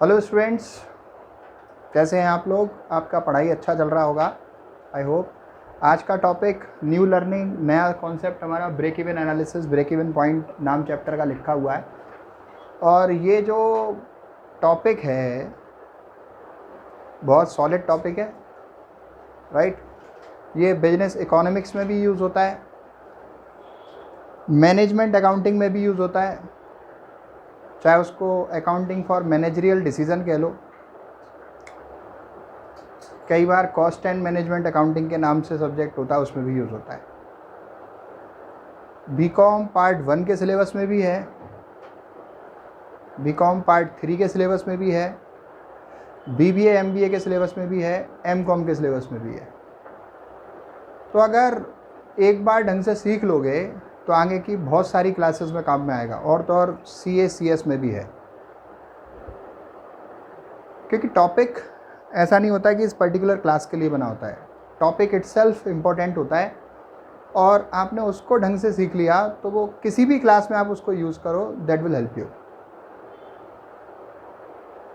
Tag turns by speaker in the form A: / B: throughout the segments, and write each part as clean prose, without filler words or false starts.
A: Hello students, कैसे हैं आप लोग। आपका पढ़ाई अच्छा चल रहा होगा, आई होप। आज का टॉपिक न्यू लर्निंग, नया कॉन्सेप्ट हमारा break even analysis, break even point नाम चैप्टर का लिखा हुआ है। और ये जो टॉपिक है बहुत सॉलिड टॉपिक है, राइट। ये बिजनेस इकोनॉमिक्स में भी यूज़ होता है, मैनेजमेंट अकाउंटिंग में भी यूज़ होता है, चाहे उसको अकाउंटिंग फॉर मैनेजरियल डिसीज़न कह लो। कई बार कॉस्ट एंड मैनेजमेंट अकाउंटिंग के नाम से सब्जेक्ट होता है, उसमें भी यूज़ होता है। बीकॉम पार्ट 1 के सिलेबस में भी है, बीकॉम पार्ट 3 के सिलेबस में भी है, बीबीए एमबीए के सिलेबस में भी है, एमकॉम के सिलेबस में भी है। तो अगर एक बार ढंग से सीख लोगे तो आगे की बहुत सारी क्लासेस में काम में आएगा। और तो और सीए सीएस में भी है, क्योंकि टॉपिक ऐसा नहीं होता है कि इस पर्टिकुलर क्लास के लिए बना होता है। टॉपिक इटसेल्फ इम्पोर्टेंट होता है और आपने उसको ढंग से सीख लिया तो वो किसी भी क्लास में आप उसको यूज़ करो, दैट विल हेल्प यू।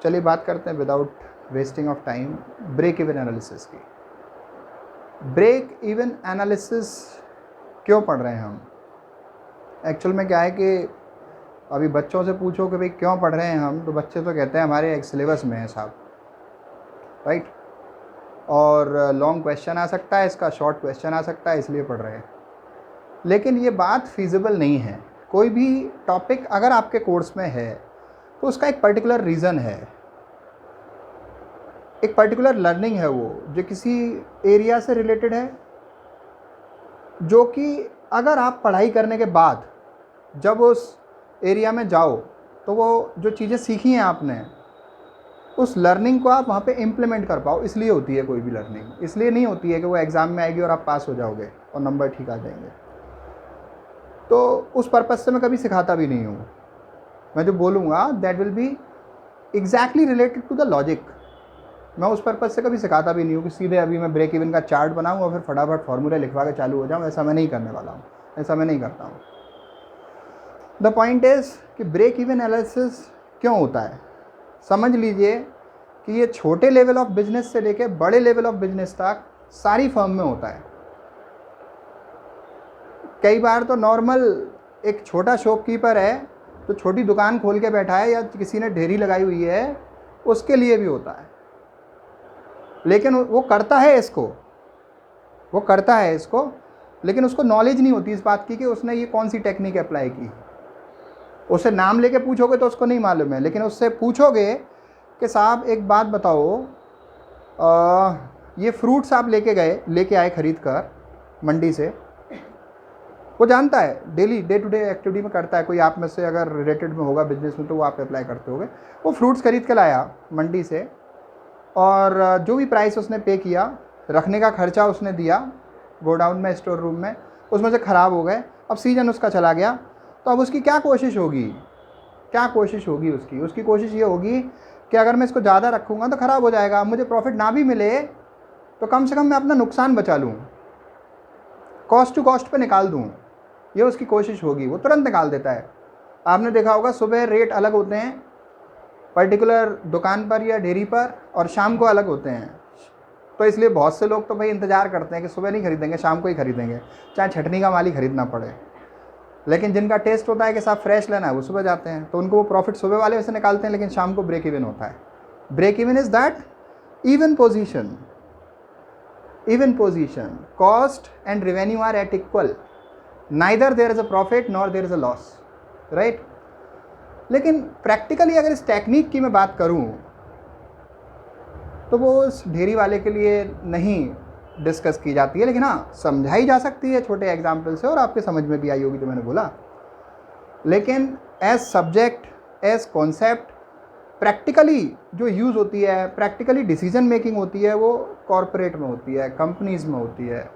A: चलिए बात करते हैं without wasting of time break even analysis की। ब्रेक इवन एनालिसिस क्यों पढ़ रहे हैं हम? एक्चुअल में क्या है कि अभी बच्चों से पूछो कि भाई क्यों पढ़ रहे हैं हम, तो बच्चे तो कहते हैं हमारे एक सिलेबस में है साहब, राइट। और लॉन्ग क्वेश्चन आ सकता है, इसका शॉर्ट क्वेश्चन आ सकता है, इसलिए पढ़ रहे हैं। लेकिन ये बात फिजिबल नहीं है। कोई भी टॉपिक अगर आपके कोर्स में है तो उसका एक पर्टिकुलर रीज़न है, एक पर्टिकुलर लर्निंग है वो जो किसी एरिया से रिलेटेड है, जो कि अगर आप पढ़ाई करने के बाद जब उस एरिया में जाओ तो वो जो चीज़ें सीखी हैं आपने, उस लर्निंग को आप वहाँ पे इम्प्लीमेंट कर पाओ। इसलिए होती है कोई भी लर्निंग, इसलिए नहीं होती है कि वो एग्ज़ाम में आएगी और आप पास हो जाओगे और नंबर ठीक आ जाएंगे। तो उस पर्पज़ से मैं कभी सिखाता भी नहीं हूँ। मैं जो बोलूँगा that will be exactly related to the logic. मैं उस पर्पज़ से कभी सिखाता भी नहीं हूँ कि सीधे अभी मैं ब्रेक इवन का चार्ट बनाऊँ और फिर फटाफट फार्मूला लिखवा के चालू हो जाऊँ। ऐसा मैं नहीं करने वाला हूँ, ऐसा मैं नहीं करता हूँ। द पॉइंट इज़ कि ब्रेक इवन एनालिसिस क्यों होता है। समझ लीजिए कि ये छोटे लेवल ऑफ बिजनेस से लेके बड़े लेवल ऑफ बिजनेस तक सारी फर्म में होता है। कई बार तो नॉर्मल एक छोटा शॉपकीपर है तो छोटी दुकान खोल के बैठा है या किसी ने ढेरी लगाई हुई है, उसके लिए भी होता है। लेकिन वो करता है इसको, वो करता है इसको, लेकिन उसको नॉलेज नहीं होती इस बात की कि उसने ये कौन सी टेक्निक अप्लाई की। उससे नाम लेके पूछोगे तो उसको नहीं मालूम है, लेकिन उससे पूछोगे कि साहब एक बात बताओ, ये फ्रूट्स आप लेके आए ख़रीद कर मंडी से, वो जानता है, daily day to day activity में करता है। कोई आप में से अगर रिलेटेड में होगा बिजनेस में तो वो आप अप्लाई करते होगे। वो फ्रूट्स खरीद के लाया मंडी से और जो भी प्राइस उसने पे किया, रखने का खर्चा उसने दिया गोडाउन में, स्टोर रूम में, उसमें से ख़राब हो गए। अब सीजन उसका चला गया, तो अब उसकी क्या कोशिश होगी, क्या कोशिश होगी उसकी कोशिश ये होगी कि अगर मैं इसको ज़्यादा रखूँगा तो ख़राब हो जाएगा, मुझे प्रॉफिट ना भी मिले तो कम से कम मैं अपना नुकसान बचा लूँ, कॉस्ट टू कॉस्ट पे निकाल दूँ। ये उसकी कोशिश होगी, वो तुरंत निकाल देता है। आपने देखा होगा सुबह रेट अलग होते हैं पर्टिकुलर दुकान पर या डेयरी पर, और शाम को अलग होते हैं। तो इसलिए बहुत से लोग तो भाई इंतज़ार करते हैं कि सुबह नहीं खरीदेंगे, शाम को ही खरीदेंगे, चाहे छटनी का माल ही खरीदना पड़े। लेकिन जिनका टेस्ट होता है कि साहब फ्रेश लेना है, वो सुबह जाते हैं, तो उनको वो प्रॉफिट सुबह वाले वैसे निकालते हैं, लेकिन शाम को ब्रेक इवन होता है। Break even is that even position, even position, cost and revenue are at equal, neither there is a profit nor there is a loss, right. लेकिन प्रैक्टिकली अगर इस टेक्निक की मैं बात करूं तो वो उस ढेरी वाले के लिए नहीं डिस्कस की जाती है, लेकिन हाँ समझाई जा सकती है छोटे एग्जाम्पल से, और आपके समझ में भी आई होगी जो मैंने बोला। लेकिन as subject, as concept, practically जो यूज़ होती है, प्रैक्टिकली डिसीजन मेकिंग होती है, वो कॉरपोरेट में होती है, कंपनीज़ में होती है।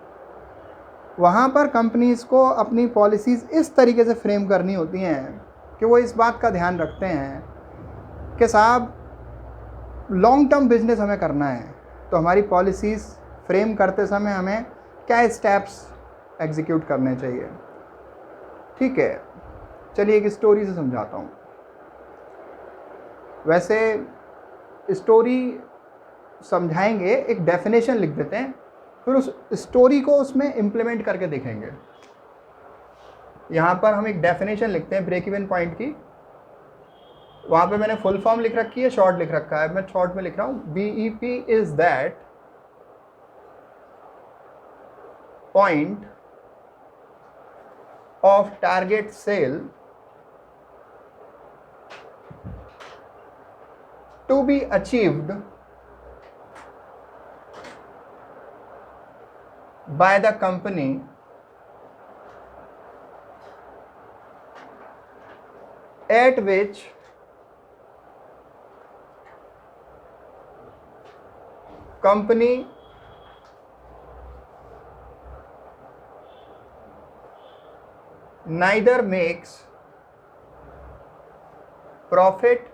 A: वहाँ पर कंपनीज़ को अपनी पॉलिसीज़ इस तरीके से फ्रेम करनी होती हैं कि वो इस बात का ध्यान रखते हैं कि साहब लॉन्ग टर्म बिजनेस हमें करना है, तो हमारी पॉलिसीज़ फ्रेम करते समय हमें क्या स्टेप्स एग्जीक्यूट करने चाहिए। ठीक है, चलिए एक स्टोरी से समझाता हूँ। वैसे स्टोरी समझाएंगे, एक डेफिनेशन लिख देते हैं, फिर उस स्टोरी को उसमें इम्प्लीमेंट करके देखेंगे। यहाँ पर हम एक डेफिनेशन लिखते हैं ब्रेक इवन पॉइंट की, वहाँ पे मैंने फुल फॉर्म लिख रखी है, शॉर्ट लिख रखा है, मैं शॉर्ट में लिख रहा हूँ, BEP is that point of target sale to be achieved by the company at which company neither makes profit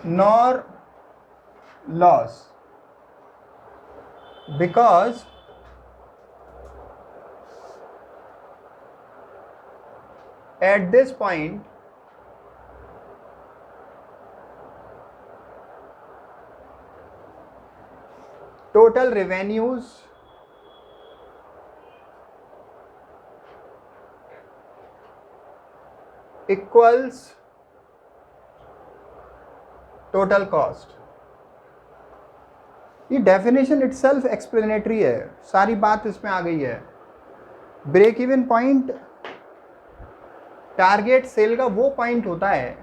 A: nor loss, because at this point total revenues equals total cost. ये definition itself explanatory है, सारी बात इसमें आ गई है। Break even point target sale का वो पॉइंट होता है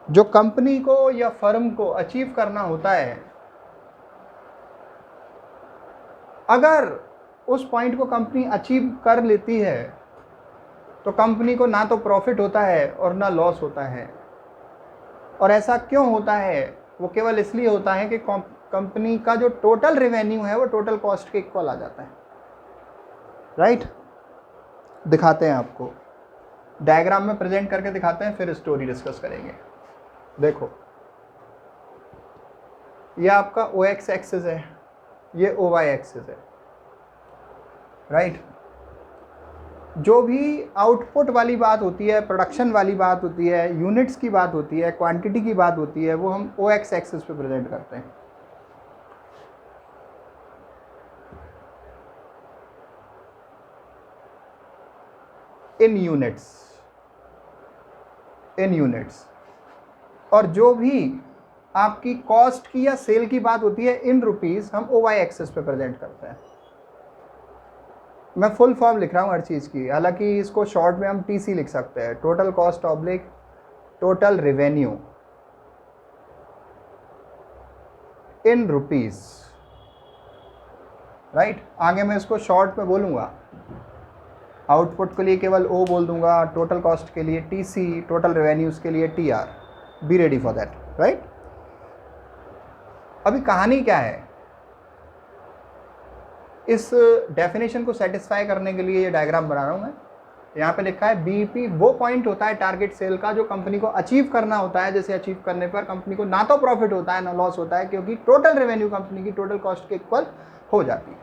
A: जो कंपनी को या फर्म को अचीव करना होता है। अगर उस पॉइंट को कंपनी अचीव कर लेती है तो कंपनी को ना तो प्रॉफिट होता है और ना लॉस होता है। और ऐसा क्यों होता है? वो केवल इसलिए होता है कि कंपनी का जो टोटल रेवेन्यू है वो टोटल कॉस्ट के इक्वल आ जाता है। राइट? दिखाते हैं आपको, डायग्राम में प्रेजेंट करके दिखाते हैं, फिर स्टोरी डिस्कस करेंगे। देखो, ये आपका OX एक्सिस है, ये OY एक्सिस है। राइट? जो भी आउटपुट वाली बात होती है, प्रोडक्शन वाली बात होती है, यूनिट्स की बात होती है, क्वांटिटी की बात होती है, वो हम OX एक्सिस पे प्रेजेंट करते हैं। इन यूनिट्स। और जो भी आपकी कॉस्ट की या सेल की बात होती है इन रुपीस, हम OY एक्सिस पे प्रेजेंट करते हैं। मैं फुल फॉर्म लिख रहा हूँ हर चीज़ की, हालांकि इसको शॉर्ट में हम TC लिख सकते हैं, total cost oblique total revenue in rupees. Right? आगे मैं इसको शॉर्ट में बोलूँगा, आउटपुट के लिए केवल O बोल दूंगा, टोटल कॉस्ट के लिए TC, टोटल रेवेन्यूज के लिए TR। Be ready for that. Right? अभी कहानी क्या है, इस डेफिनेशन को सेटिस्फाई करने के लिए ये डायग्राम बना रहा हूँ मैं। यहाँ पे लिखा है BEP वो पॉइंट होता है टारगेट सेल का जो कंपनी को अचीव करना होता है, जैसे अचीव करने पर कंपनी को ना तो प्रॉफिट होता है ना लॉस होता है, क्योंकि टोटल रेवेन्यू कंपनी की टोटल कॉस्ट के इक्वल हो जाती है।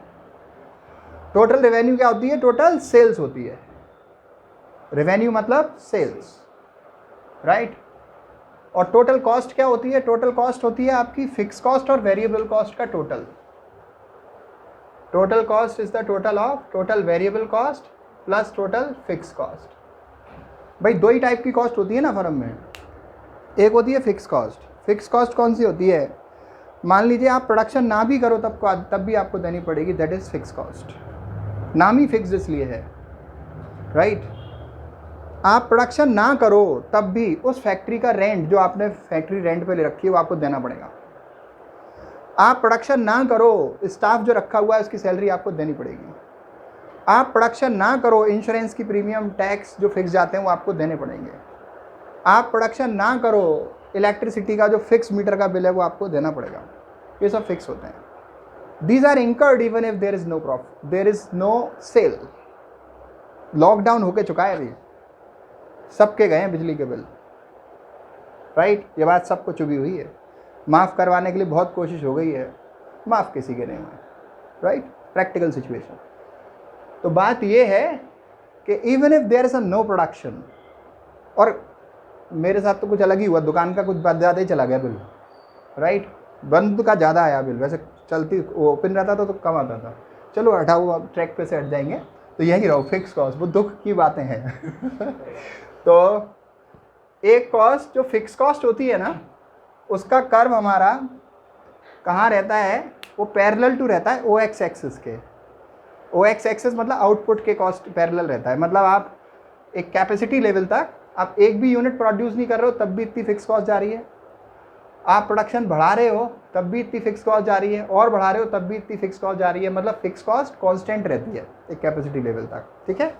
A: टोटल रेवेन्यू क्या होती है? टोटल सेल्स होती है। रेवेन्यू मतलब सेल्स। राइट? और टोटल कॉस्ट क्या होती है? टोटल कॉस्ट होती है आपकी फिक्स कॉस्ट और वेरिएबल कॉस्ट का total. Total cost is the total of total variable cost plus total fix cost. भाई दो ही टाइप की कॉस्ट होती है ना फर्म में, एक होती है फिक्स कॉस्ट। फिक्स कॉस्ट कौन सी होती है? मान लीजिए आप प्रोडक्शन ना भी करो तब भी आपको देनी पड़ेगी, दैट इज फिक्स कॉस्ट। नाम ही फिक्स इसलिए है। राइट? आप प्रोडक्शन ना करो तब भी उस फैक्ट्री का रेंट जो आपने फैक्ट्री रेंट पे ले रखी है वो आपको देना पड़ेगा। आप प्रोडक्शन ना करो, स्टाफ जो रखा हुआ है उसकी सैलरी आपको देनी पड़ेगी। आप प्रोडक्शन ना करो, इंश्योरेंस की प्रीमियम टैक्स जो फिक्स जाते हैं वो आपको देने पड़ेंगे। आप प्रोडक्शन ना करो, इलेक्ट्रिसिटी का जो फिक्स मीटर का बिल है वो आपको देना पड़ेगा। ये सब फिक्स होते हैं। These are incurred even if there is no profit, there is no sale. Lockdown होके चुका है अभी, सबके गए हैं बिजली के बिल। राइट? ये बात सबको चुभी हुई है। माफ़ करवाने के लिए बहुत कोशिश हो गई है, माफ़ किसी के नहीं हुए। राइट? Practical situation. तो बात ये है कि even if there is a no production, और मेरे साथ तो कुछ अलग ही हुआ, दुकान का कुछ ज़्यादा ही चला गया बिल, राइट। बंद का ज़्यादा आया बिल, वैसे चलती ओपन रहता था तो कम आता था। चलो हटाओ, अब ट्रैक पे से हट जाएंगे। तो यही रहो, फिक्स कॉस्ट, वो दुख की बातें हैं। तो एक कॉस्ट जो फिक्स कॉस्ट होती है ना, उसका कर्व हमारा कहाँ रहता है, वो पैरेलल टू रहता है OX एक्सिस के। OX एक्सिस मतलब आउटपुट के कॉस्ट पैरेलल रहता है। मतलब आप एक कैपेसिटी लेवल तक आप एक भी यूनिट प्रोड्यूस नहीं कर रहे हो तब भी इतनी फिक्स कॉस्ट जा रही है, आप प्रोडक्शन बढ़ा रहे हो तब भी इतनी फिक्स कॉस्ट जा रही है, और बढ़ा रहे हो तब भी इतनी फिक्स कॉस्ट जा रही है। मतलब फिक्स कॉस्ट कांस्टेंट रहती है एक कैपेसिटी लेवल तक, ठीक है।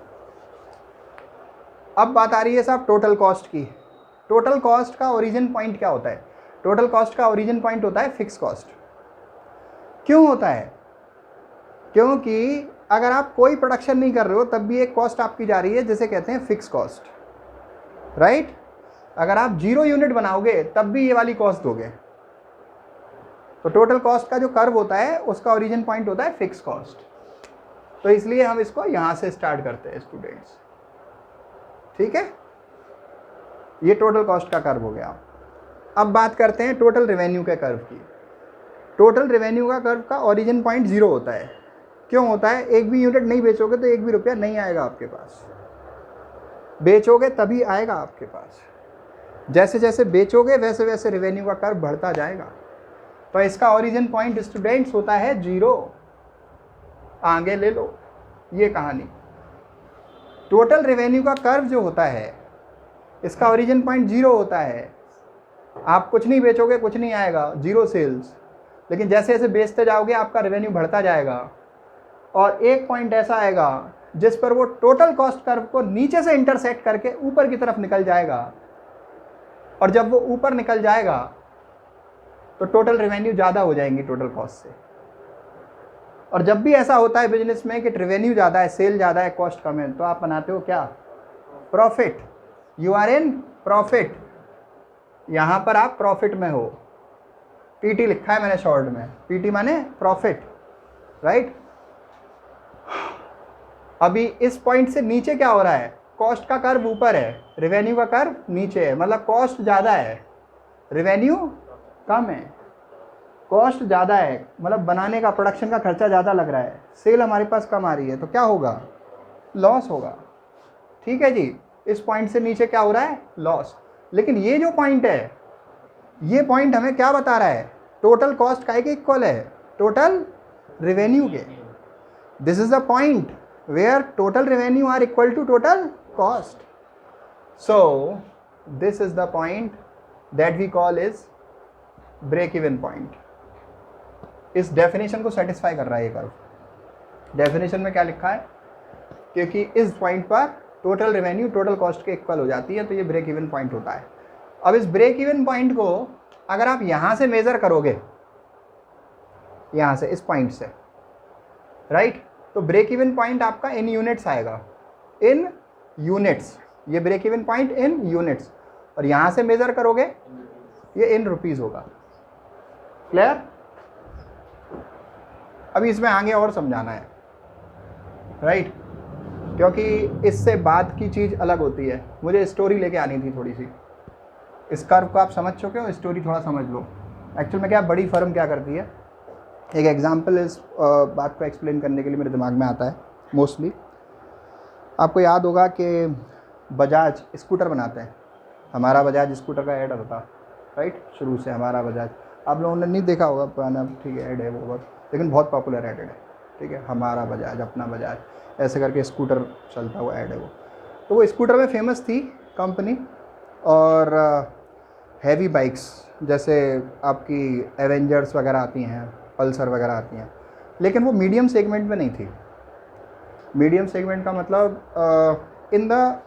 A: अब बात आ रही है साहब टोटल कॉस्ट की। टोटल कॉस्ट का ओरिजिन पॉइंट क्या होता है? टोटल कॉस्ट का ओरिजिन पॉइंट होता है फिक्स कॉस्ट। क्यों होता है? क्योंकि अगर आप कोई प्रोडक्शन नहीं कर रहे हो तब भी एक कॉस्ट आपकी जा रही है, जिसे कहते हैं फिक्स कॉस्ट, राइट। अगर आप 0 यूनिट बनाओगे तब भी ये वाली कॉस्ट दोगे। तो टोटल कॉस्ट का जो कर्व होता है उसका ओरिजिन पॉइंट होता है फिक्स कॉस्ट। तो इसलिए हम इसको यहां से स्टार्ट करते हैं स्टूडेंट्स, ठीक है। ये टोटल कॉस्ट का कर्व हो गया। अब बात करते हैं टोटल रेवेन्यू के कर्व की। टोटल रेवेन्यू का कर्व का ओरिजिन पॉइंट 0 होता है। क्यों होता है? एक भी यूनिट नहीं बेचोगे तो एक भी रुपया नहीं आएगा आपके पास, बेचोगे तभी आएगा आपके पास। जैसे जैसे बेचोगे वैसे वैसे रेवेन्यू का कर्व बढ़ता जाएगा। तो इसका ओरिजिन पॉइंट स्टूडेंट्स होता है 0। आगे ले लो ये कहानी। टोटल रेवेन्यू का कर्व जो होता है इसका ओरिजिन पॉइंट 0 होता है। आप कुछ नहीं बेचोगे, कुछ नहीं आएगा, 0 सेल्स। लेकिन जैसे जैसे बेचते जाओगे आपका रेवेन्यू बढ़ता जाएगा, और एक पॉइंट ऐसा आएगा जिस पर वो टोटल कॉस्ट कर्व को नीचे से इंटरसेक्ट करके ऊपर की तरफ निकल जाएगा। और जब वो ऊपर निकल जाएगा तो टोटल रेवेन्यू ज़्यादा हो जाएंगी टोटल कॉस्ट से। और जब भी ऐसा होता है बिजनेस में कि रेवेन्यू ज़्यादा है, सेल ज़्यादा है, कॉस्ट कम है, तो आप बनाते हो क्या? Profit. You are in profit. यहाँ पर आप प्रॉफिट में हो। पीटी लिखा है मैंने शॉर्ट में, पीटी माने प्रॉफिट, राइट। अभी इस पॉइंट से नीचे क्या हो रहा है? कॉस्ट का कर्व ऊपर है, रेवेन्यू का कर्व नीचे है। मतलब कॉस्ट ज़्यादा है, रेवेन्यू कम है। कॉस्ट ज़्यादा है मतलब बनाने का, प्रोडक्शन का खर्चा ज़्यादा लग रहा है, सेल हमारे पास कम आ रही है, तो क्या होगा? लॉस होगा, ठीक है जी। इस पॉइंट से नीचे क्या हो रहा है? लॉस। लेकिन ये जो पॉइंट है, ये पॉइंट हमें क्या बता रहा है? टोटल कॉस्ट का के इक्वल है टोटल रेवेन्यू के। This is the point where total revenue are equal to total cost. So this is the point that we call is break even point. इस डेफिनेशन को सेटिस्फाई कर रहा है ये कर्व। डेफिनेशन में क्या लिखा है? क्योंकि इस पॉइंट पर टोटल रेवेन्यू टोटल कॉस्ट के इक्वल हो जाती है, तो ये ब्रेक इवन पॉइंट होता है। अब इस ब्रेक इवन पॉइंट को अगर आप यहाँ से मेज़र करोगे, यहाँ से इस पॉइंट से, राइट, तो ब्रेक इवन पॉइंट आपका इन यूनिट्स आएगा, इन यूनिट्स। ये break even point in units. और यहाँ से मेज़र करोगे ये इन रुपीज़ होगा। क्लियर? अभी इसमें आगे और समझाना है, राइट, क्योंकि इससे बाद की चीज़ अलग होती है। मुझे स्टोरी लेके आनी थी थोड़ी सी। इस कर्व को आप समझ चुके हो, स्टोरी थोड़ा समझ लो। एक्चुअल में क्या बड़ी फर्म क्या करती है, एक एग्जांपल इस बात को एक्सप्लेन करने के लिए मेरे दिमाग में आता है मोस्टली। आपको याद होगा कि बजाज स्कूटर बनाते हैं। हमारा बजाज स्कूटर का ऐड आता, राइट, शुरू से हमारा बजाज। आप लोगों ने नहीं देखा होगा, पुराना, ठीक है, ऐड है वो बहुत, लेकिन बहुत पॉपुलर ऐड है, ठीक है। हमारा बजाज, अपना बजाज, ऐसे करके स्कूटर चलता हुआ ऐड है वो। तो वो स्कूटर में फेमस थी कंपनी। और हैवी बाइक्स जैसे आपकी एवेंजर्स वगैरह आती हैं, पल्सर वगैरह आती हैं, लेकिन वो मीडियम सेगमेंट में नहीं थी। मीडियम सेगमेंट का मतलब in the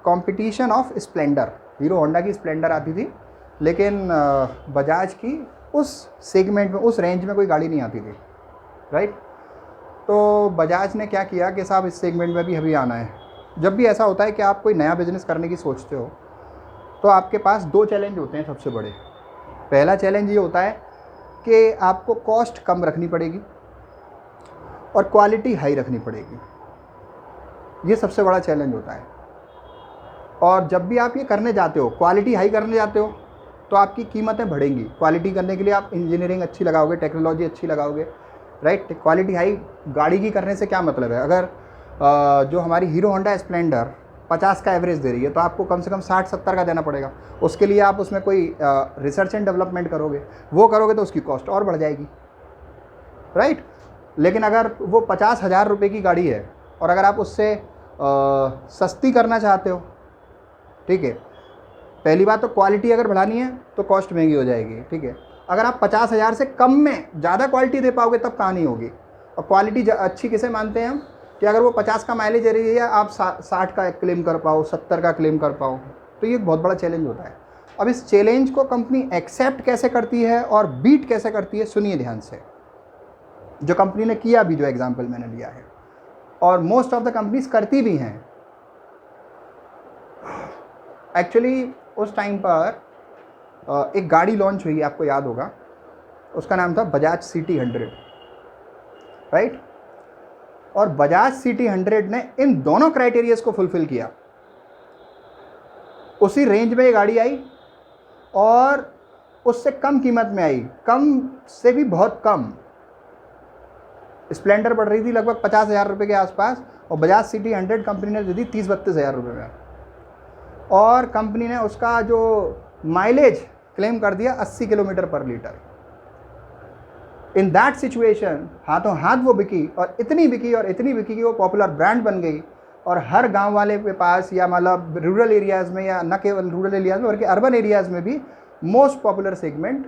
A: competition of splendour. Hero Honda की स्प्लेंडर आती थी, लेकिन बजाज की उस सेगमेंट में, उस रेंज में कोई गाड़ी नहीं आती थी, राइट। तो बजाज ने क्या किया कि साहब इस सेगमेंट में भी अभी आना है। जब भी ऐसा होता है कि आप कोई नया बिज़नेस करने की सोचते हो तो आपके पास 2 चैलेंज होते हैं सबसे बड़े। पहला चैलेंज ये होता है कि आपको कॉस्ट कम रखनी पड़ेगी और क्वालिटी हाई रखनी पड़ेगी। ये सबसे बड़ा चैलेंज होता है। और जब भी आप ये करने जाते हो, क्वालिटी हाई करने जाते हो, तो आपकी कीमतें बढ़ेंगी। क्वालिटी करने के लिए आप इंजीनियरिंग अच्छी लगाओगे, टेक्नोलॉजी अच्छी लगाओगे, राइट। क्वालिटी हाई गाड़ी की करने से क्या मतलब है, अगर जो हमारी हीरो होंडा स्प्लेंडर 50 का एवरेज दे रही है तो आपको कम से कम 60-70 का देना पड़ेगा। उसके लिए आप उसमें कोई रिसर्च एंड डेवलपमेंट करोगे, वो करोगे तो उसकी कॉस्ट और बढ़ जाएगी, राइट। लेकिन अगर वो 50,000 रुपये की गाड़ी है और अगर आप उससे सस्ती करना चाहते हो, ठीक है, पहली बात तो क्वालिटी अगर बढ़ानी है तो कॉस्ट महंगी हो जाएगी, ठीक है। अगर आप 50,000 से कम में ज़्यादा क्वालिटी दे पाओगे तब कहानी होगी। और क्वालिटी अच्छी किसे मानते हैं हम, कि अगर वो 50 का माइलेज दे रही है या आप 60 का क्लेम कर पाओ, 70 का क्लेम कर पाओ, तो ये एक बहुत बड़ा चैलेंज होता है। अब इस चैलेंज को कंपनी एक्सेप्ट कैसे करती है और बीट कैसे करती है, सुनिए ध्यान से। जो कंपनी ने किया भी, जो एग्जाम्पल मैंने लिया है, और मोस्ट ऑफ द कंपनीज करती भी हैं। एक्चुअली उस टाइम पर एक गाड़ी लॉन्च हुई, आपको याद होगा, उसका नाम था बजाज सिटी 100, राइट। और बजाज सिटी 100 ने इन दोनों क्राइटेरियाज को फुलफिल किया। उसी रेंज में ये गाड़ी आई और उससे कम कीमत में आई, कम से भी बहुत कम। स्प्लेंडर पड़ रही थी लगभग 50,000 रुपये के आसपास और बजाज सिटी 100 कंपनी ने दे दी 30-32 हज़ार रुपये में। और कंपनी ने उसका जो माइलेज क्लेम कर दिया 80 किलोमीटर पर लीटर। इन दैट सिचुएशन हाथों हाथ वो बिकी और इतनी बिकी और इतनी बिकी कि वो पॉपुलर ब्रांड बन गई। और हर गांव वाले के पास, या मतलब रूरल एरियाज़ में, या न केवल रूरल एरियाज़ में बल्कि अर्बन एरियाज़ में भी मोस्ट पॉपुलर सेगमेंट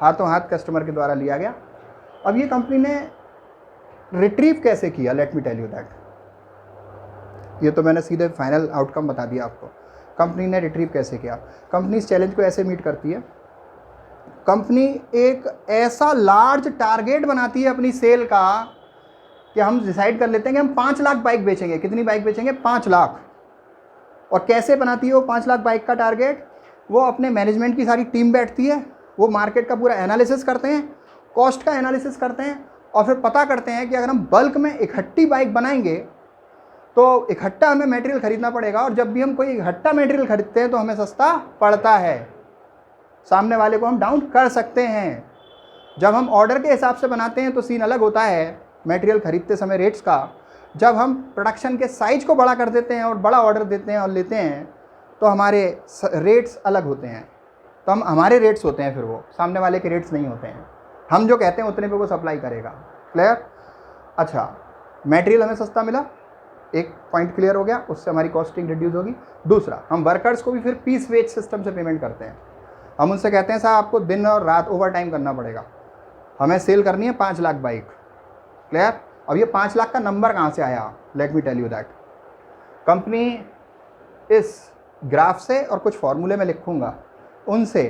A: हाथों हाथ कस्टमर के द्वारा लिया गया। अब ये कंपनी ने रिट्रीव कैसे किया, let me tell you that. ये तो मैंने सीधे फाइनल आउटकम बता दिया आपको। कंपनी ने रिट्रीव कैसे किया। कंपनी इस चैलेंज को ऐसे मीट करती है, कंपनी एक ऐसा लार्ज टारगेट बनाती है अपनी सेल का कि हम डिसाइड कर लेते हैं कि हम 5 लाख बाइक बेचेंगे। कितनी बाइक बेचेंगे? 5 लाख। और कैसे बनाती है वो 5 लाख बाइक का टारगेट? वो अपने मैनेजमेंट की सारी टीम बैठती है, वो मार्केट का पूरा एनालिसिस करते हैं, कॉस्ट का एनालिसिस करते हैं और फिर पता करते हैं कि अगर हम बल्क में इकट्ठी बाइक बनाएंगे तो इकट्ठा हमें मटेरियल खरीदना पड़ेगा, और जब भी हम कोई इकट्ठा मटेरियल खरीदते हैं तो हमें सस्ता पड़ता है, सामने वाले को हम डाउन कर सकते हैं। जब हम ऑर्डर के हिसाब से बनाते हैं तो सीन अलग होता है मटेरियल खरीदते समय रेट्स का। जब हम प्रोडक्शन के साइज को बड़ा कर देते हैं और बड़ा ऑर्डर देते हैं और लेते हैं तो हमारे रेट्स अलग होते हैं। तो हम हमारे रेट्स होते हैं, फिर वो सामने वाले के रेट्स नहीं होते हैं। हम जो कहते हैं उतने पे वो सप्लाई करेगा। क्लियर? अच्छा, मटेरियल हमें सस्ता मिला, एक पॉइंट क्लियर हो गया, उससे हमारी कॉस्टिंग रिड्यूस होगी। दूसरा, हम वर्कर्स को भी फिर पीस वेज सिस्टम से पेमेंट करते हैं। हम उनसे कहते हैं साहब आपको दिन और रात ओवर टाइम करना पड़ेगा, हमें सेल करनी है 5 लाख बाइक। क्लियर? अब ये 5 लाख का नंबर कहाँ से आया? Let me tell you that. Company इस ग्राफ से और कुछ फॉर्मूले में लिखूंगा उनसे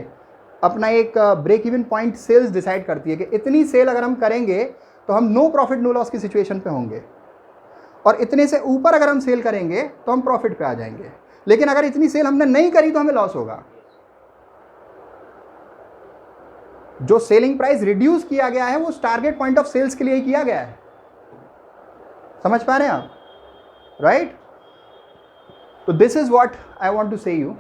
A: अपना एक break even point sales decide करती है कि इतनी सेल अगर हम करेंगे तो हम नो प्रॉफिट नो लॉस की सिचुएशन पे होंगे, और इतने से ऊपर अगर हम सेल करेंगे तो हम प्रॉफिट पे आ जाएंगे। लेकिन अगर इतनी सेल हमने नहीं करी तो हमें लॉस होगा। जो सेलिंग प्राइस रिड्यूस किया गया है वो टारगेट पॉइंट ऑफ सेल्स के लिए ही किया गया है। समझ पा रहे हैं आप? राइट? तो this is what I want to say you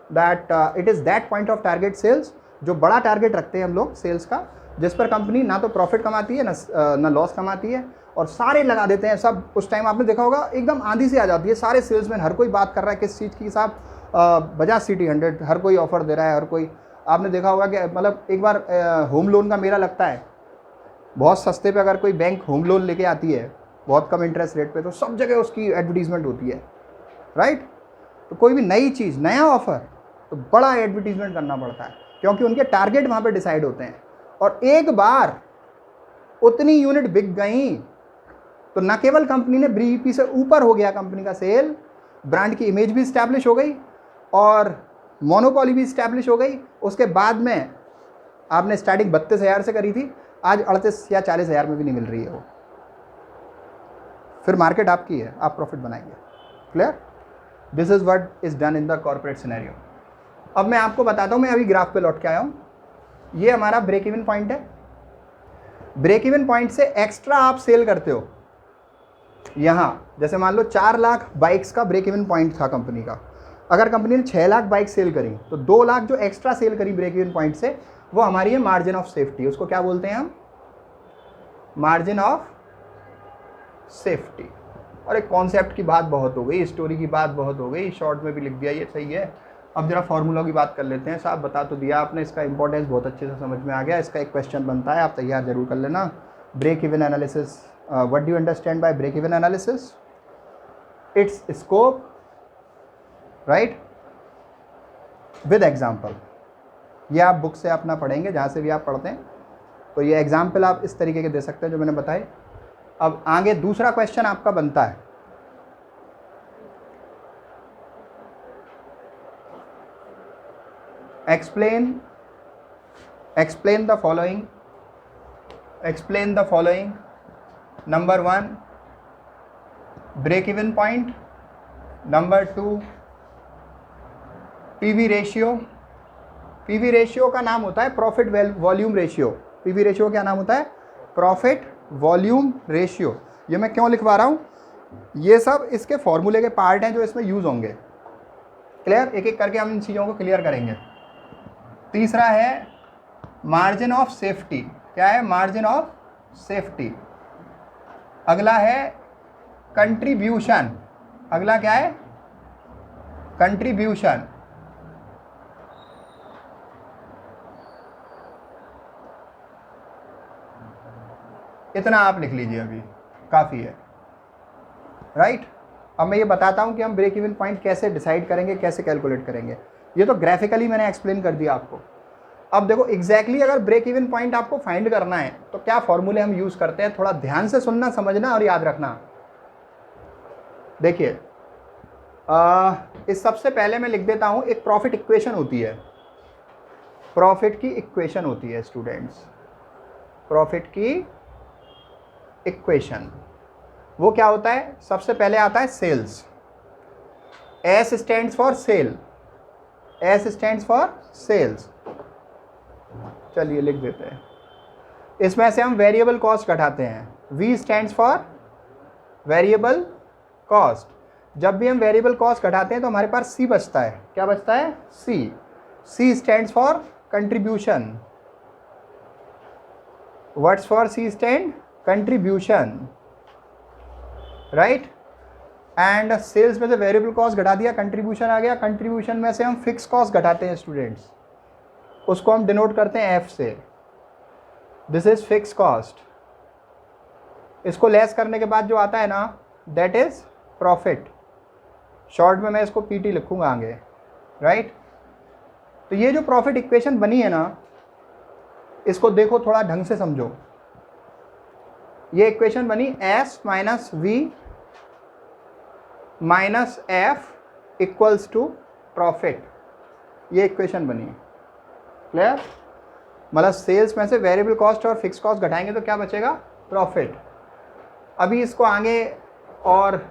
A: that it is that point of target sales, जो बड़ा टारगेट रखते हैं हम लोग सेल्स का, जिस पर कंपनी ना तो प्रॉफिट कमाती है ना लॉस कमाती है, और सारे लगा देते हैं सब। उस टाइम आपने देखा होगा एकदम आंधी से आ जाती है, सारे सेल्समैन, हर कोई बात कर रहा है किस चीज़ की साहब, बजाज सिटी 100, हर कोई ऑफर दे रहा है, हर कोई। आपने देखा होगा कि मतलब एक बार होम लोन का मेला लगता है, बहुत सस्ते पे अगर कोई बैंक होम लोन लेके आती है बहुत कम इंटरेस्ट रेट पे, तो सब जगह उसकी एडवर्टीजमेंट होती है। राइट? तो कोई भी नई चीज़, नया ऑफर, तो बड़ा एडवर्टीजमेंट करना पड़ता है, क्योंकि उनके टारगेट वहाँ पे डिसाइड होते हैं। और एक बार उतनी यूनिट बिक गई तो न केवल कंपनी ने BEP से ऊपर हो गया कंपनी का सेल, ब्रांड की इमेज भी इस्टेब्लिश हो गई और मोनोपोली भी इस्टेब्लिश हो गई। उसके बाद में आपने स्टार्टिंग 32,000 से करी थी, आज 38 या 40,000 में भी नहीं मिल रही है वो। फिर मार्केट आपकी है, आप प्रॉफिट बनाएंगे। Clear? This is what is done in the corporate scenario. अब मैं आपको बताता हूँ, मैं अभी ग्राफ पे लौट के आया हूँ। ये हमारा ब्रेक इवन पॉइंट है। ब्रेक इवन पॉइंट से एक्स्ट्रा आप सेल करते हो। यहाँ जैसे मान लो 4 लाख बाइक्स का ब्रेक इवन पॉइंट था कंपनी का, अगर कंपनी ने 6 लाख बाइक सेल करी तो 2 लाख जो एक्स्ट्रा सेल करी ब्रेक इवन पॉइंट से, वो हमारी है मार्जिन ऑफ सेफ्टी। उसको क्या बोलते हैं हम? Margin of safety. और एक कॉन्सेप्ट की बात बहुत हो गई, स्टोरी की बात बहुत हो गई, शॉर्ट में भी लिख दिया, ये सही है। अब जरा फॉर्मूला की बात कर लेते हैं। साहब बता तो दिया आपने, इसका इंपॉर्टेंस बहुत अच्छे से समझ में आ गया। इसका एक क्वेश्चन बनता है, आप तैयार जरूर कर लेना। Break even analysis, what do you understand by break even analysis? Its scope, right, with example. ये आप बुक से अपना पढ़ेंगे, जहाँ से भी आप पढ़ते हैं, तो ये एग्जाम्पल आप इस तरीके के दे सकते हैं जो मैंने बताए। अब आगे दूसरा क्वेश्चन आपका बनता है, explain the following. Number 1, break even point. Number 2, PV ratio. PV ratio का नाम होता है profit volume ratio. PV ratio क्या नाम होता है? Profit volume ratio. ये मैं क्यों लिखवा रहा हूँ? ये सब इसके फॉर्मूले के पार्ट हैं जो इसमें यूज होंगे। क्लियर? एक एक करके हम इन चीज़ों को क्लियर करेंगे। तीसरा है मार्जिन ऑफ सेफ्टी। क्या है? Margin of safety. अगला है कंट्रीब्यूशन। अगला क्या है? कंट्रीब्यूशन। इतना आप लिख लीजिए, अभी काफ़ी है, राइट। अब मैं ये बताता हूँ कि हम ब्रेक इवन पॉइंट कैसे डिसाइड करेंगे, कैसे कैलकुलेट करेंगे। ये तो ग्राफिकली मैंने एक्सप्लेन कर दिया आपको। अब देखो एग्जैक्टली अगर ब्रेक इवन पॉइंट आपको फाइंड करना है तो क्या फॉर्मूले हम यूज़ करते हैं, थोड़ा ध्यान से सुनना, समझना और याद रखना। देखिए, इस सबसे पहले मैं लिख देता हूँ, एक प्रॉफिट इक्वेशन होती है। प्रॉफिट की इक्वेशन होती है स्टूडेंट्स, प्रॉफिट की इक्वेशन। वो क्या होता है? सबसे पहले आता है sales. S stands for sale, S stands for sales. चलिए लिख देते हैं। इसमें से हम वेरिएबल कॉस्ट घटाते हैं। V stands for variable cost. जब भी हम वेरिएबल कॉस्ट घटाते हैं तो हमारे पास सी बचता है। क्या बचता है? C. C stands for contribution. What's for C stand? Contribution, right. And sales में से वेरिएबल कॉस्ट घटा दिया, कंट्रीब्यूशन आ गया। कंट्रीब्यूशन में से हम फिक्स कॉस्ट घटाते हैं स्टूडेंट्स, उसको हम डिनोट करते हैं एफ से। This is fix cost. इसको लेस करने के बाद जो आता है ना, दैट इज प्रॉफिट। शॉर्ट में मैं इसको पीटी लिखूंगा आगे, राइट। तो ये जो प्रॉफिट इक्वेशन बनी है ना, इसको देखो, थोड़ा ढंग से समझो। ये इक्वेशन बनी S minus V minus F equals to profit. ये इक्वेशन बनी, क्लियर। मतलब सेल्स में से वेरिएबल कॉस्ट और फिक्स कॉस्ट घटाएंगे तो क्या बचेगा? प्रॉफिट। अभी इसको आगे और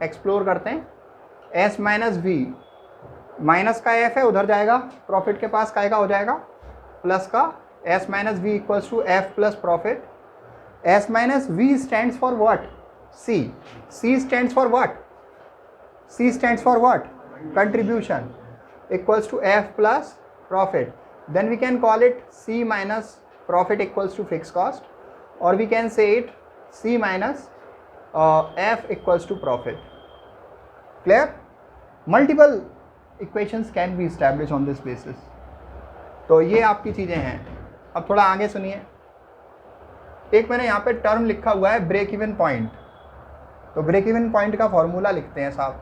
A: एक्सप्लोर करते हैं। एस माइनस वी, माइनस का एफ है उधर जाएगा, प्रॉफिट के पास काय का हो जाएगा? प्लस का। S minus V equals to F plus profit. S minus V stands for what? C. C stands for what? C stands for what? Contribution equals to F plus profit. Then we can call it C minus profit equals to fixed cost, or we can say it C minus F equals to profit. Clear? Multiple equations can be established on this basis. तो ये आपकी चीज़ें हैं। अब थोड़ा आगे सुनिए। एक मैंने यहाँ पे टर्म लिखा हुआ है ब्रेक इवन पॉइंट। तो ब्रेक इवन पॉइंट का फॉर्मूला लिखते हैं साहब।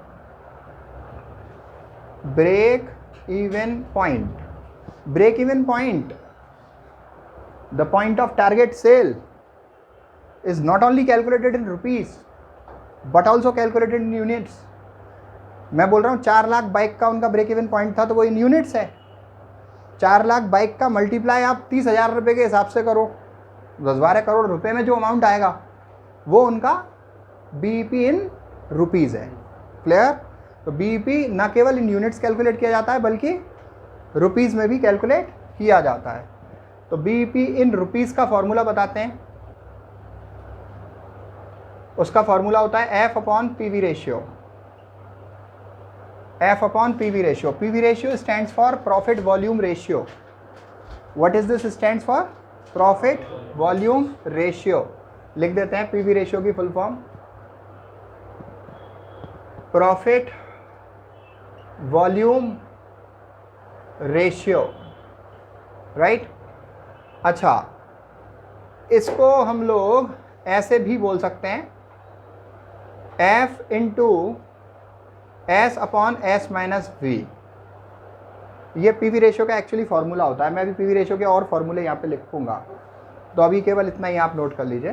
A: Break even point, break even point, the point of target sale is not only calculated in rupees but also calculated in units. मैं बोल रहा हूँ 4 लाख बाइक का उनका ब्रेक इवन पॉइंट था, तो वो इन यूनिट्स है। 4 लाख बाइक का मल्टीप्लाई आप 30,000 रुपये के हिसाब से करो, 10-12 करोड़ रुपए में जो अमाउंट आएगा वो उनका बीईपी इन रुपीज़ है। क्लियर? तो बीईपी न केवल इन यूनिट्स कैलकुलेट किया जाता है बल्कि रुपीज़ में भी कैलकुलेट किया जाता है। तो बीईपी इन रुपीज़ का फॉर्मूला बताते हैं। उसका फॉर्मूला होता है F upon PV ratio. F upon PV ratio. PV ratio stands for profit volume ratio. What is this stands for? Profit volume ratio. लिख देते हैं PV ratio की full form, profit volume ratio, right. अच्छा, इसको हम लोग ऐसे भी बोल सकते हैं, F into S upon S minus V. ये पीवी रेशियो का एक्चुअली फॉर्मूला होता है। मैं अभी पीवी रेशियो के और फॉर्मूले यहाँ पे लिखूंगा, तो अभी केवल इतना ही आप नोट कर लीजिए।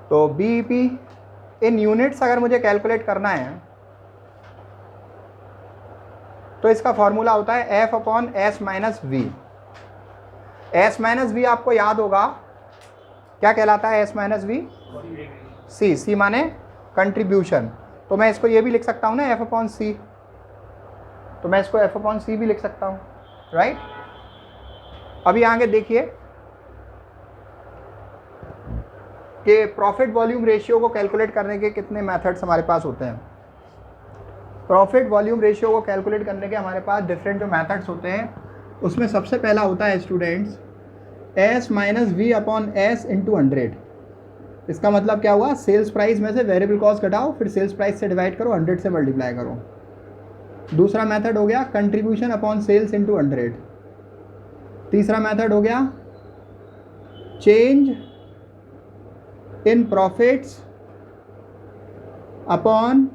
A: तो बीईपी इन यूनिट्स अगर मुझे कैलकुलेट करना है तो इसका फॉर्मूला होता है F upon S minus V. S minus V आपको याद होगा क्या कहलाता है? S minus V C. C माने कंट्रीब्यूशन। तो मैं इसको ये भी लिख सकता हूँ ना, एफ अपॉन सी। तो मैं इसको एफ अपॉन सी भी लिख सकता हूँ, राइट। अभी आगे देखिए कि प्रॉफिट वॉल्यूम रेशियो को कैलकुलेट करने के कितने मेथड्स हमारे पास होते हैं। प्रॉफिट वॉल्यूम रेशियो को कैलकुलेट करने के हमारे पास डिफरेंट जो मेथड्स होते हैं, उसमें सबसे पहला होता है students S minus V upon S into 100। इसका मतलब क्या हुआ? सेल्स प्राइस में से वेरिएबल कॉस्ट घटाओ, फिर सेल्स प्राइस से डिवाइड करो, 100 से मल्टीप्लाई करो। दूसरा मेथड हो गया कंट्रीब्यूशन अपॉन सेल्स इंटू 100। तीसरा मेथड हो गया change in profits upon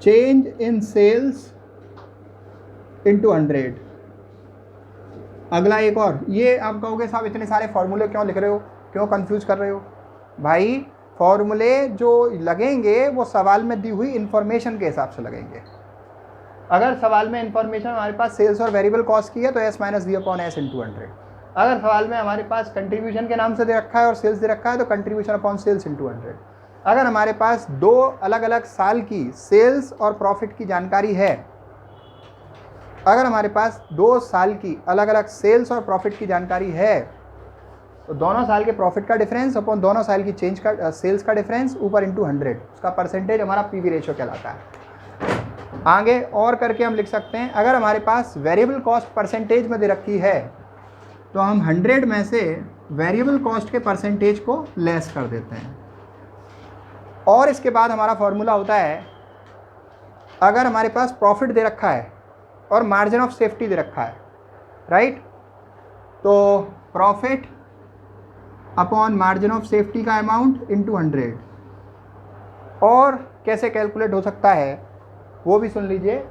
A: change in sales into 100। अगला एक और, ये आप कहोगे साहब इतने सारे फॉर्मूले क्यों लिख रहे हो, क्यों कंफ्यूज कर रहे हो? भाई फॉर्मूले जो लगेंगे वो सवाल में दी हुई इंफॉर्मेशन के हिसाब से लगेंगे। अगर सवाल में इंफॉर्मेशन हमारे पास सेल्स और वेरिएबल कॉस्ट की है तो S minus V upon S into 100। अगर सवाल में हमारे पास कंट्रीब्यूशन के नाम से दे रखा है और सेल्स दे रखा है तो कंट्रीब्यूशन अपॉन सेल्स इंटू 100। अगर हमारे पास दो अलग अलग साल की सेल्स और प्रॉफिट की जानकारी है, अगर हमारे पास 2 साल की अलग अलग सेल्स और प्रॉफिट की जानकारी है तो दोनों साल के प्रॉफिट का डिफरेंस अपॉन दोनों साल की चेंज का सेल्स का डिफरेंस ऊपर इंटू 100, उसका परसेंटेज हमारा पीवी रेशियो कहलाता है। आगे और करके हम लिख सकते हैं, अगर हमारे पास वेरिएबल कॉस्ट परसेंटेज में दे रखी है तो हम 100 में से वेरिएबल कॉस्ट के परसेंटेज को लेस कर देते हैं। और इसके बाद हमारा फॉर्मूला होता है, अगर हमारे पास प्रॉफिट दे रखा है और मार्जिन ऑफ सेफ्टी दे रखा है, राइट, तो profit upon margin of safety का अमाउंट इंटू 100। और कैसे कैलकुलेट हो सकता है वो भी सुन लीजिए।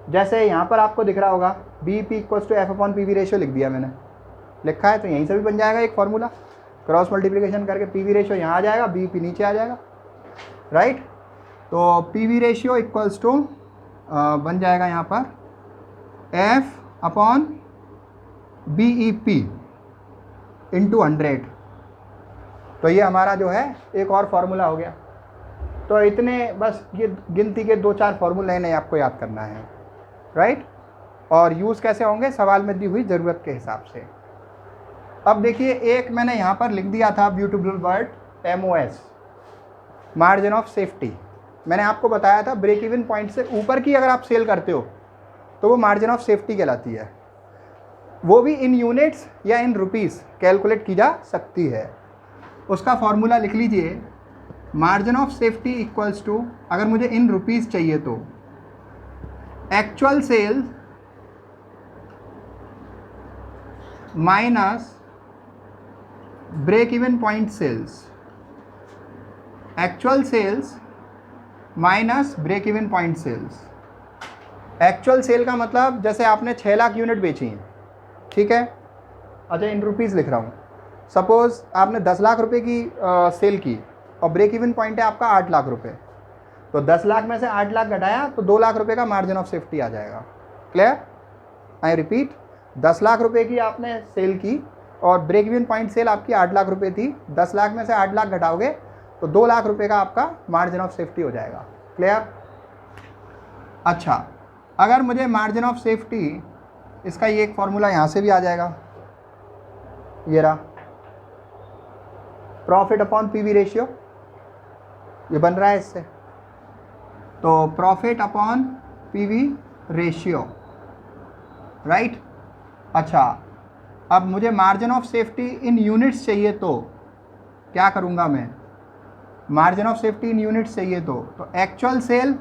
A: जैसे यहाँ पर आपको दिख रहा होगा B P equals to F upon P V ratio लिख दिया मैंने, लिखा है, तो यहीं से भी बन जाएगा एक फार्मूला। क्रॉस मल्टीप्लिकेशन करके पी वी रेशियो यहाँ आ जाएगा, बी पी नीचे आ जाएगा, राइट। तो P V ratio equals to बन जाएगा यहाँ पर F upon B E P into 100। तो ये हमारा जो है एक और फार्मूला हो गया। तो इतने बस ये गिनती के 2-4 फार्मूले हैं आपको याद करना है, राइट। और यूज़ कैसे होंगे? सवाल में दी हुई ज़रूरत के हिसाब से। अब देखिए एक मैंने यहाँ पर लिख दिया था beautiful word MOS, margin of safety. मैंने आपको बताया था ब्रेक इवन पॉइंट से ऊपर की अगर आप सेल करते हो तो वो मार्जिन ऑफ सेफ्टी कहलाती है। वो भी इन यूनिट्स या इन रुपीस कैलकुलेट की जा सकती है। उसका फॉर्मूला लिख लीजिए, margin of safety equals to, अगर मुझे इन रुपीस चाहिए तो actual sales minus break even point sales. Actual sales minus break even point sales. Actual sale का मतलब जैसे आपने 6 लाख यूनिट बेची हैं, ठीक है, अच्छा इन रुपीस लिख रहा हूँ। सपोज आपने 10 लाख रुपए की सेल की और ब्रेक इवन पॉइंट है आपका 8 लाख रुपए, तो 10 लाख में से 8 लाख घटाया तो 2 लाख रुपए का मार्जिन ऑफ सेफ्टी आ जाएगा। क्लियर? आई रिपीट, 10 लाख रुपए की आपने सेल की और ब्रेक इवन पॉइंट सेल आपकी 8 लाख रुपए थी, 10 लाख में से 8 लाख घटाओगे तो 2 लाख रुपए का आपका मार्जिन ऑफ सेफ्टी हो जाएगा। क्लियर? अच्छा, अगर मुझे मार्जिन ऑफ सेफ्टी, इसका ये एक फॉर्मूला यहाँ से भी आ जाएगा, ये रहा, प्रॉफिट अपॉन पीवी रेशियो, ये बन रहा है इससे। तो profit upon PV ratio, right. अच्छा, अब मुझे margin of safety in units चाहिए, तो क्या करूँगा मैं, margin of safety in units चाहिए तो एक्चुअल सेल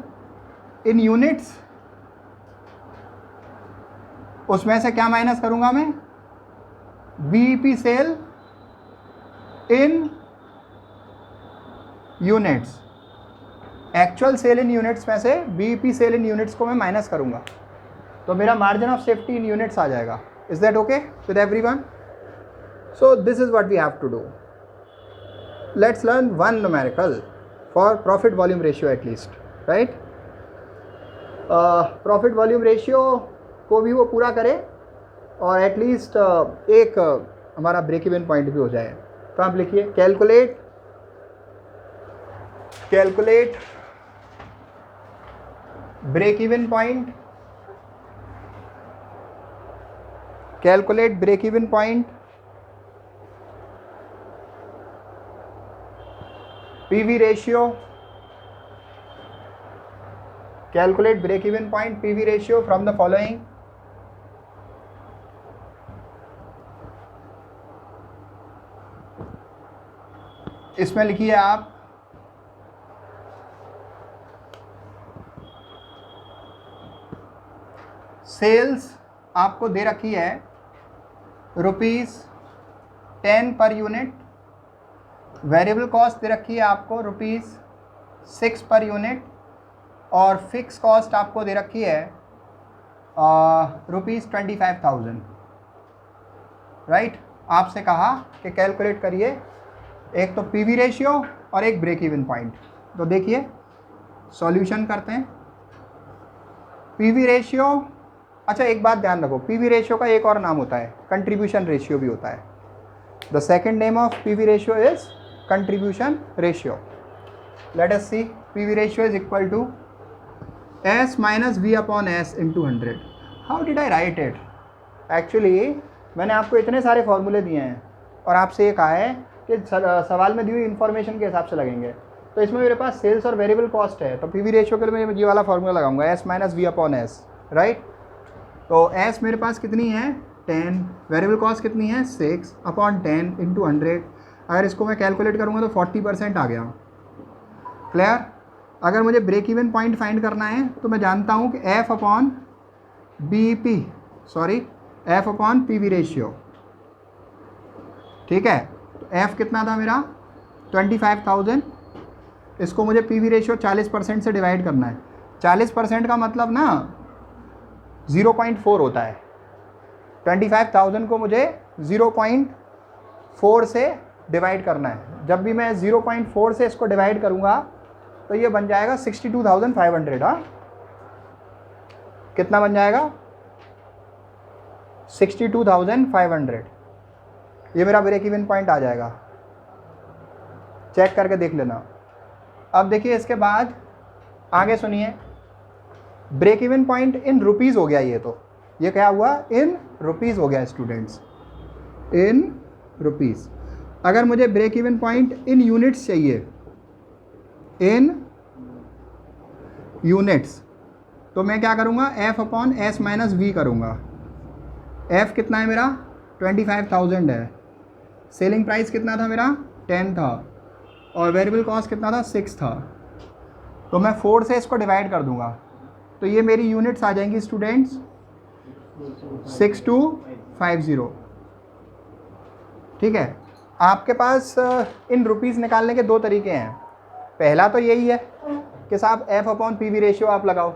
A: इन यूनिट्स, उसमें से क्या माइनस करूँगा मैं, बीईपी सेल इन यूनिट्स। एक्चुअल सेल इन यूनिट्स में से बीईपी सेल इन यूनिट्स को मैं माइनस करूँगा, तो मेरा margin of safety in units आ जाएगा। Is that okay with everyone? So this is what we have to do. Let's learn one numerical for profit volume ratio at least, right. Profit volume ratio को भी वो पूरा करे और at least एक हमारा ब्रेक इवन पॉइंट भी हो जाए। तो आप लिखिए calculate break even point, calculate break even point, PV ratio, calculate break even point PV ratio from the following. इसमें लिखिए आप सेल्स आपको दे रखी है ₹10 पर यूनिट, वेरिएबल कॉस्ट दे रखी है आपको ₹6 पर यूनिट, और फिक्स कॉस्ट आपको दे रखी है ₹25,000, राइट। आपसे कहा कि कैलकुलेट करिए एक तो पीवी रेशियो और एक ब्रेक इवन पॉइंट। तो देखिए सॉल्यूशन करते हैं। पीवी रेशियो, अच्छा एक बात ध्यान रखो, पीवी रेशियो का एक और नाम होता है, कंट्रीब्यूशन रेशियो भी होता है। The second name of PV ratio is contribution ratio. Let us see, PV ratio is equal to S minus V upon S into 100। How did I write it? Actually मैंने आपको इतने सारे फॉर्मूले दिए हैं और आपसे ये कहा है कि सवाल में दी हुई इन्फॉर्मेशन के हिसाब से लगेंगे। तो इसमें मेरे पास सेल्स और वेरिएबल कॉस्ट है, तो पीवी रेशियो के लिए मैं ये वाला फॉर्मूला लगाऊंगा, S minus V upon S, right. तो S मेरे पास कितनी है 10, वेरिएबल कॉस्ट कितनी है 6 अपॉन 10 इंटू 100। अगर इसको मैं कैलकुलेट करूँगा तो 40% आ गया। क्लियर? अगर मुझे ब्रेक इवन पॉइंट फाइंड करना है तो मैं जानता हूँ कि F upon P V ratio, ठीक है। तो F कितना था मेरा 25,000, इसको मुझे पी वी रेशियो 40% से डिवाइड करना है। 40% का मतलब ना 0.4 होता है। 25,000 को मुझे 0.4 से डिवाइड करना है। जब भी मैं 0.4 से इसको डिवाइड करूँगा तो ये बन जाएगा 62,500। हाँ, कितना बन जाएगा 62,500। ये मेरा ब्रेक इवन पॉइंट आ जाएगा, चेक करके देख लेना। अब देखिए इसके बाद आगे सुनिए, break even point in rupees हो गया। ये क्या हुआ, इन रुपीज़ हो गया स्टूडेंट्स, इन रुपीज़। अगर मुझे break even point in units चाहिए, इन यूनिट्स, तो मैं क्या करूँगा, F upon S minus V करूँगा। F कितना है मेरा 25,000 है, सेलिंग प्राइस कितना था मेरा 10 था, और वेरिएबल कॉस्ट कितना था 6 था। तो मैं 4 से इसको डिवाइड कर दूँगा, तो ये मेरी यूनिट्स आ जाएंगी स्टूडेंट्स 6250, ठीक है। आपके पास इन रुपीज़ निकालने के दो तरीके हैं। पहला तो यही है कि साहब F upon P V ratio आप लगाओ।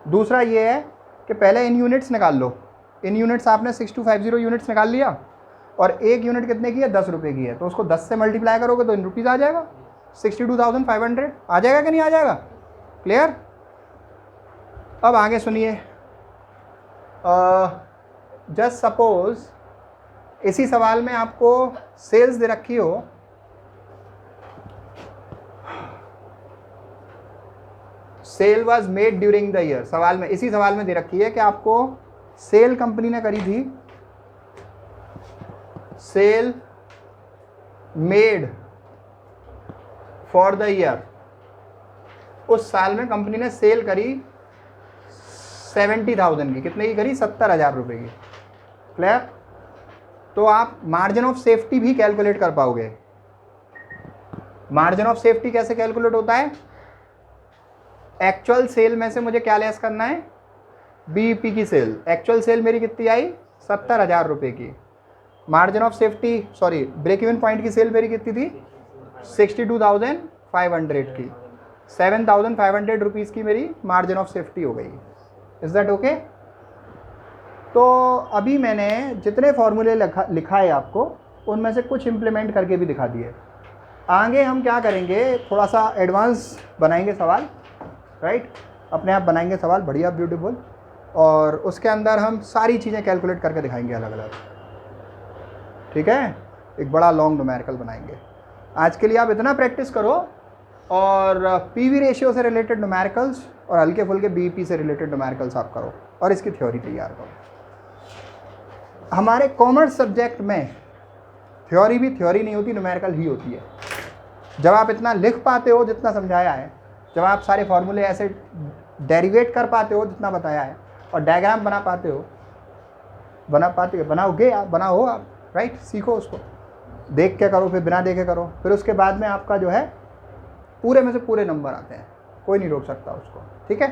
A: दूसरा ये है कि पहले इन यूनिट्स निकाल लो। इन यूनिट्स आपने 6250 यूनिट्स निकाल लिया, और एक यूनिट कितने की है 10 रुपये की है, तो उसको 10 से मल्टीप्लाई करोगे तो इन रुपीज़ आ जाएगा, 62,500 आ जाएगा कि नहीं आ जाएगा? क्लियर? अब आगे सुनिए, जस्ट सपोज इसी सवाल में आपको सेल्स दे रखी हो, sale was made during the year. सवाल में, इसी सवाल में दे रखी है कि आपको सेल कंपनी ने करी थी, sale made for the year उस साल में कंपनी ने सेल करी 70,000 की, कितने की करी? 70,000 रुपये की। क्लियर? तो आप मार्जिन ऑफ सेफ्टी भी कैलकुलेट कर पाओगे। मार्जिन ऑफ सेफ्टी कैसे कैलकुलेट होता है? एक्चुअल सेल में से मुझे क्या लेस करना है? बीईपी की सेल। एक्चुअल सेल मेरी कितनी आई? 70,000 रुपये की। Margin of safety, sorry, break even point की सेल मेरी कितनी थी? 62,500 की। 7,500 रुपीज़ की मेरी मार्जिन ऑफ सेफ्टी हो गई। Is that okay? तो अभी मैंने जितने फॉर्मूले लिखा है आपको, उनमें से कुछ इम्प्लीमेंट करके भी दिखा दिए। आगे हम क्या करेंगे, थोड़ा सा एडवांस बनाएंगे सवाल, राइट? अपने आप बनाएंगे सवाल, बढ़िया, ब्यूटीफुल, और उसके अंदर हम सारी चीज़ें कैलकुलेट करके दिखाएंगे अलग अलग। ठीक है? एक बड़ा लॉन्ग न्यूमेरिकल बनाएंगे। आज के लिए आप इतना प्रैक्टिस करो, और पीवी रेशियो से रिलेटेड न्यूमेरिकल्स और हल्के फुल्के बीईपी से रिलेटेड न्यूमेरिकल्स आप करो, और इसकी थ्योरी तैयार करो। हमारे कॉमर्स सब्जेक्ट में थ्योरी भी थ्योरी नहीं होती, न्यूमेरिकल ही होती है। जब आप इतना लिख पाते हो जितना समझाया है, जब आप सारे फॉर्मूले ऐसे डेरिवेट कर पाते हो जितना बताया है, और डायग्राम बना पाते हो, बनाओगे आप, बनाओ आप, राइट? सीखो उसको, देख के करो, फिर बिना देखे करो, फिर उसके बाद में आपका जो है पूरे में से पूरे नंबर आते हैं, कोई नहीं रोक सकता उसको। ठीक है?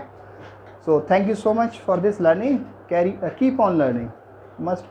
A: So thank you so much for this learning, keep on learning, must